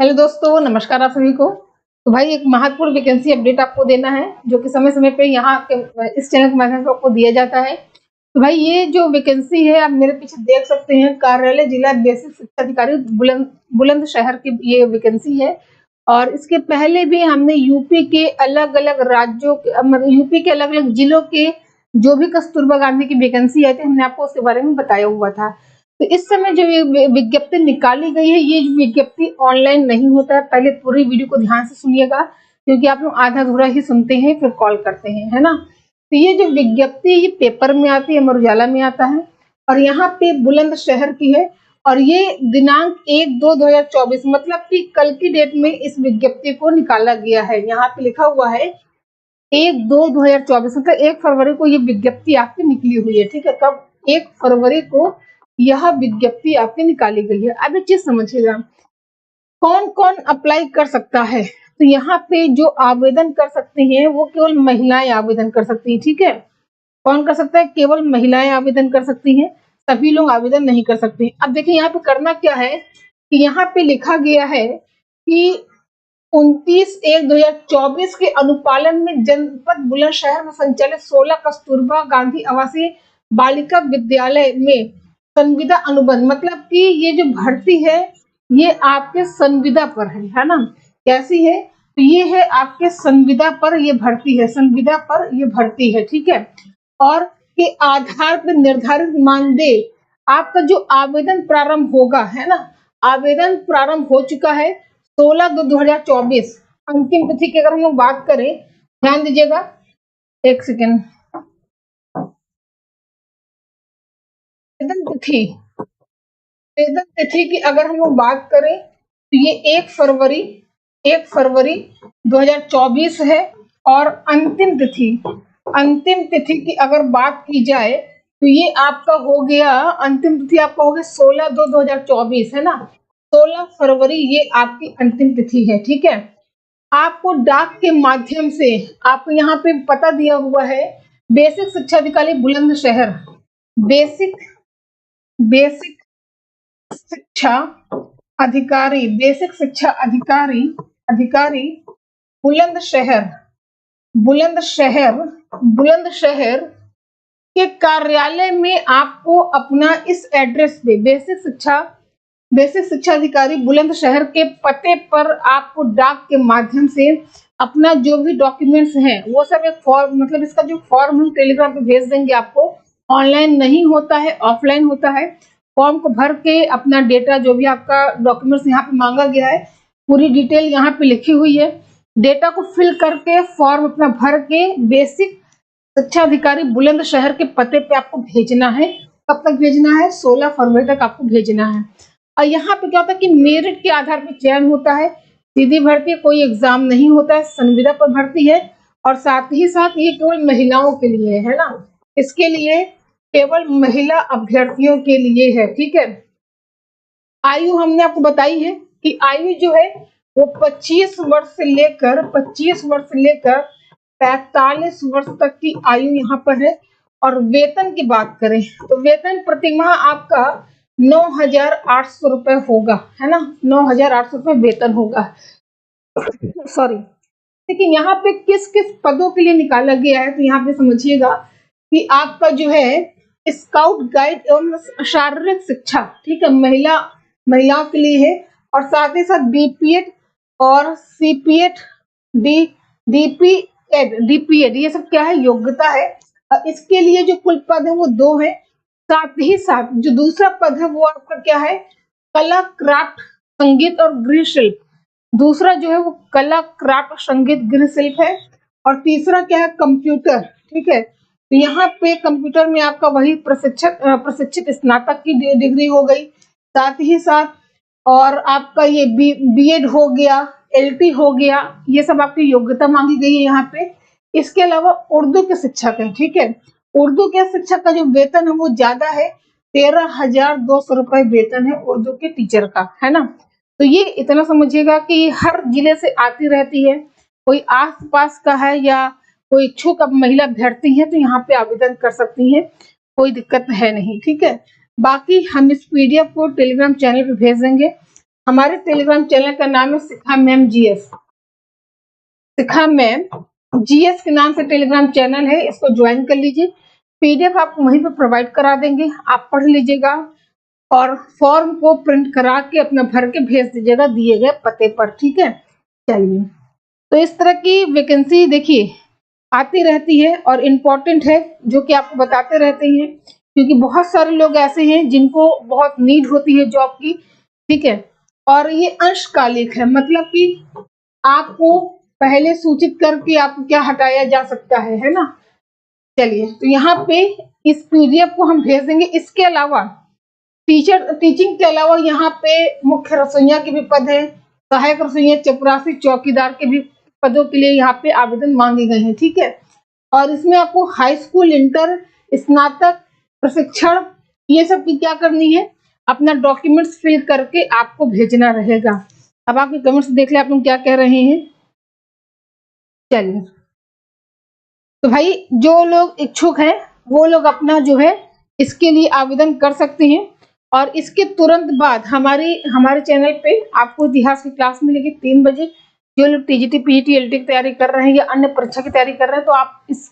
Hello दोस्तों, नमस्कार आप सभी को। तो भाई एक महत्वपूर्ण वैकेंसी अपडेट आपको देना है जो कि समय समय पे यहाँ के इस चैनल के माध्यम से आपको दिया जाता है। तो भाई ये जो वैकेंसी है आप मेरे पीछे देख सकते हैं, कार्यालय जिला बेसिक शिक्षा अधिकारी बुलंदशहर की ये वैकेंसी है। और इसके पहले भी हमने यूपी के अलग अलग राज्यों के मतलब यूपी के अलग अलग जिलों के जो भी कस्तूरबा गांधी की वैकेंसी आई थी हमने आपको उसके बारे में बताया हुआ था। तो इस समय जो ये विज्ञप्ति निकाली गई है, ये विज्ञप्ति ऑनलाइन नहीं होता है। पहले पूरी वीडियो को ध्यान से सुनिएगा, क्योंकि आप लोग आधा अधूरा ही सुनते हैं फिर कॉल करते हैं, है ना। तो ये जो विज्ञप्ति ये पेपर में आती है, अमर उजाला में आता है और यहाँ पे बुलंदशहर की है। और ये दिनांक 1/2/2024 मतलब कि कल की डेट में इस विज्ञप्ति को निकाला गया है। यहाँ पे लिखा हुआ है 1/2/2024 मतलब 1 फरवरी को ये विज्ञप्ति आपकी निकली हुई है। ठीक है, कब? 1 फरवरी को यह विज्ञप्ति आपकी निकाली गई है। अब एक चीज समझिएगा, कौन कौन अप्लाई कर सकता है। तो यहाँ पे जो आवेदन कर सकते हैं वो केवल महिलाएं आवेदन कर सकती हैं। ठीक है, कौन कर सकता है? केवल महिलाएं आवेदन कर सकती हैं, सभी लोग आवेदन नहीं कर सकते। अब देखिए यहाँ पे करना क्या है कि यहाँ पे लिखा गया है कि 29/1/2024 के अनुपालन में जनपद बुलंदशहर में संचालित 16 कस्तूरबा गांधी आवासीय बालिका विद्यालय में संविदा अनुबंध, मतलब कि ये जो भर्ती है ये आपके संविदा पर है ना। कैसी है? तो ये है आपके संविदा पर ये भर्ती है, संविदा पर ये भर्ती है। ठीक है, और के आधार पर निर्धारित मानदेय आपका जो आवेदन प्रारंभ होगा, है ना, आवेदन प्रारंभ हो चुका है 16/2/2024। अंतिम तिथि की अगर हम लोग बात करें, ध्यान दीजिएगा, एक सेकेंड। वेतन तिथि की अगर हम लोग बात करें तो ये 1 फरवरी 2024 है। और अंतिम तिथि की अगर बात की जाए तो ये आपका हो गया, अंतिम तिथि आपका हो गया 16/2/2024, है ना। 16 फरवरी ये आपकी अंतिम तिथि है। ठीक है, आपको डाक के माध्यम से आपको यहाँ पे पता दिया हुआ है, बेसिक शिक्षा अधिकारी बुलंदशहर, बेसिक बेसिक शिक्षा बेसिक शिक्षा अधिकारी बुलंदशहर बुलंदशहर बुलंदशहर के कार्यालय में आपको अपना इस एड्रेस पे बेसिक शिक्षा अधिकारी बुलंदशहर के पते पर आपको डाक के माध्यम से अपना जो भी डॉक्यूमेंट्स हैं वो सब एक फॉर्म, मतलब इसका जो फॉर्म हम टेलीग्राम पे भेज देंगे आपको। ऑनलाइन नहीं होता है, ऑफलाइन होता है। फॉर्म को भर के अपना डेटा जो भी आपका डॉक्यूमेंट्स यहाँ पे मांगा गया है, पूरी डिटेल यहाँ पे लिखी हुई है। डेटा को फिल करके फॉर्म अपना भर के बेसिक शिक्षा अधिकारी बुलंदशहर के पते पे आपको भेजना है। कब तक भेजना है? 16 फरवरी तक आपको भेजना है। और यहाँ पे क्या होता है कि मेरिट के आधार पर चयन होता है, सीधी भर्ती, कोई एग्जाम नहीं होता है, संविदा पर भर्ती है। और साथ ही साथ ये केवल महिलाओं के लिए है ना, इसके लिए केवल महिला अभ्यर्थियों के लिए है। ठीक है, आयु हमने आपको बताई है कि आयु जो है वो 25 वर्ष से लेकर 45 वर्ष तक की आयु यहाँ पर है। और वेतन की बात करें तो वेतन प्रतिमाह आपका 9,800 रुपए होगा, है ना, 9,800 रुपए वेतन होगा। सॉरी, लेकिन यहाँ पे किस किस पदों के लिए निकाला गया है तो यहाँ पे समझिएगा कि आपका जो है स्काउट गाइड एवं शारीरिक शिक्षा, ठीक है, महिलाओं के लिए है। और साथ ही साथ बीपीएड और सीपीएड, डीपीएड ये सब क्या है? योग्यता है। इसके लिए जो कुल पद है वो 2 है। साथ ही साथ जो दूसरा पद है वो आपका क्या है? कला, क्राफ्ट, संगीत और गृह शिल्प। दूसरा जो है वो कला, क्राफ्ट, संगीत, गृह शिल्प है। और तीसरा क्या है? कंप्यूटर। ठीक है, तो यहाँ पे कंप्यूटर में आपका वही प्रशिक्षित स्नातक की डिग्री हो गई। साथ ही साथ और आपका ये बीएड हो गया, एलटी हो गया, ये सब आपकी योग्यता मांगी गई है यहाँ पे। इसके अलावा उर्दू के शिक्षक है। ठीक है, उर्दू के शिक्षक का जो वेतन है वो ज्यादा है, 13,200 रुपए वेतन है उर्दू के टीचर का, है ना। तो ये इतना समझिएगा कि हर जिले से आती रहती है, कोई आस पास का है या कोई इच्छुक अब महिला अभ्यर्थी है तो यहाँ पे आवेदन कर सकती हैं, कोई दिक्कत है नहीं। ठीक है, बाकी हम इस पीडीएफ को टेलीग्राम चैनल पे भेज देंगे। हमारे टेलीग्राम चैनल का नाम है शिखा मैम जीएस। शिखा मैम जीएस के नाम से टेलीग्राम चैनल है, इसको ज्वाइन कर लीजिए। पीडीएफ आपको वहीं पर प्रोवाइड करा देंगे, आप पढ़ लीजिएगा और फॉर्म को प्रिंट करा के अपना भर के भेज दीजिएगा दिए गए पते पर, ठीक है। चलिए, तो इस तरह की वैकेंसी देखिए आती रहती है और इम्पोर्टेंट है, जो कि आपको बताते रहते हैं, क्योंकि बहुत सारे लोग ऐसे हैं जिनको बहुत नीड होती है जॉब की, ठीक है। और ये अंशकालिक है, मतलब कि आपको पहले सूचित करके आपको क्या हटाया जा सकता है ना। चलिए, तो यहाँ पे इस पीडीएफ को हम भेज देंगे। इसके अलावा टीचिंग के अलावा यहाँ पे मुख्य रसोइया के भी पद है, सहायक रसोइया, चपरासी, चौकीदार के भी पदों के लिए यहाँ पे आवेदन मांगे गए हैं, ठीक है। और इसमें आपको हाई स्कूल, इंटर, स्नातक, प्रशिक्षण, ये सब की क्या करनी है, अपना डॉक्यूमेंट्स फिल करके आपको भेजना रहेगा। अब आपके कमेंट्स देख ले, आप लोग क्या कह रहे हैं। चलिए, तो भाई जो लोग इच्छुक हैं वो लोग अपना जो है इसके लिए आवेदन कर सकते हैं। और इसके तुरंत बाद हमारे चैनल पे आपको इतिहास की क्लास मिलेगी 3 बजे। जो लोग टीजीटी, पीजीटी, एलटी की तैयारी कर रहे हैं या अन्य परीक्षा की तैयारी कर रहे हैं, तो आप इस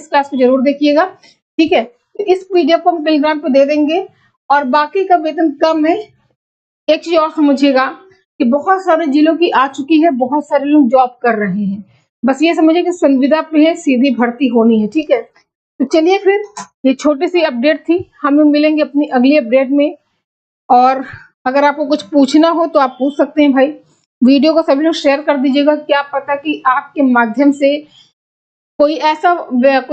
क्लास को जरूर देखिएगा, ठीक है। तो इस पीडीएफ को हम टेलीग्राम पे दे देंगे। और बाकी का वेतन कम है। एक चीज और समझिएगा कि बहुत सारे जिलों की आ चुकी है, बहुत सारे लोग जॉब कर रहे हैं। बस ये समझिए कि संविदा पे है, सीधी भर्ती होनी है, ठीक है। तो चलिए फिर, ये छोटी सी अपडेट थी, हम लोग मिलेंगे अपनी अगली अपडेट में। और अगर आपको कुछ पूछना हो तो आप पूछ सकते हैं भाई। वीडियो को सभी लोग शेयर कर दीजिएगा, क्या पता कि आपके माध्यम से कोई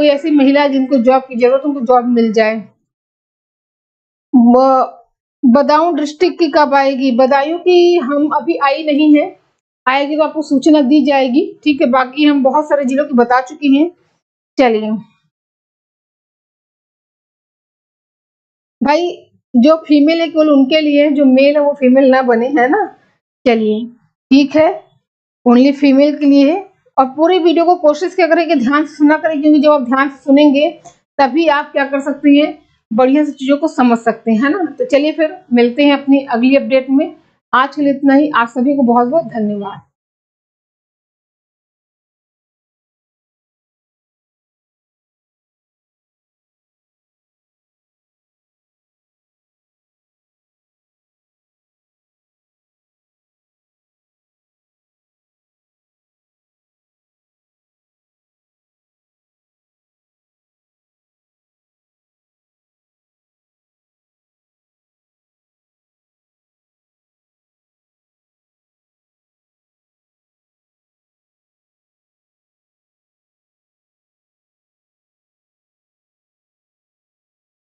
ऐसी महिला जिनको जॉब की जरूरत, उनको जॉब मिल जाए। बदायूं डिस्ट्रिक्ट की कब आएगी? बदायूं की हम अभी आई नहीं है, आएगी तो आपको सूचना दी जाएगी, ठीक है। बाकी हम बहुत सारे जिलों की बता चुके हैं। चलिए भाई, जो फीमेल है केवल उनके लिए, जो मेल है वो फीमेल ना बने, है ना। चलिए ठीक है, ओनली फीमेल के लिए है। और पूरी वीडियो को कोशिश क्या करें कि ध्यान से सुना करें, क्योंकि जब आप ध्यान से सुनेंगे तभी आप क्या कर सकते हैं, बढ़िया से चीजों को समझ सकते हैं, है ना। तो चलिए फिर मिलते हैं अपनी अगली अपडेट में। आज के लिए इतना ही। आप सभी को बहुत बहुत धन्यवाद।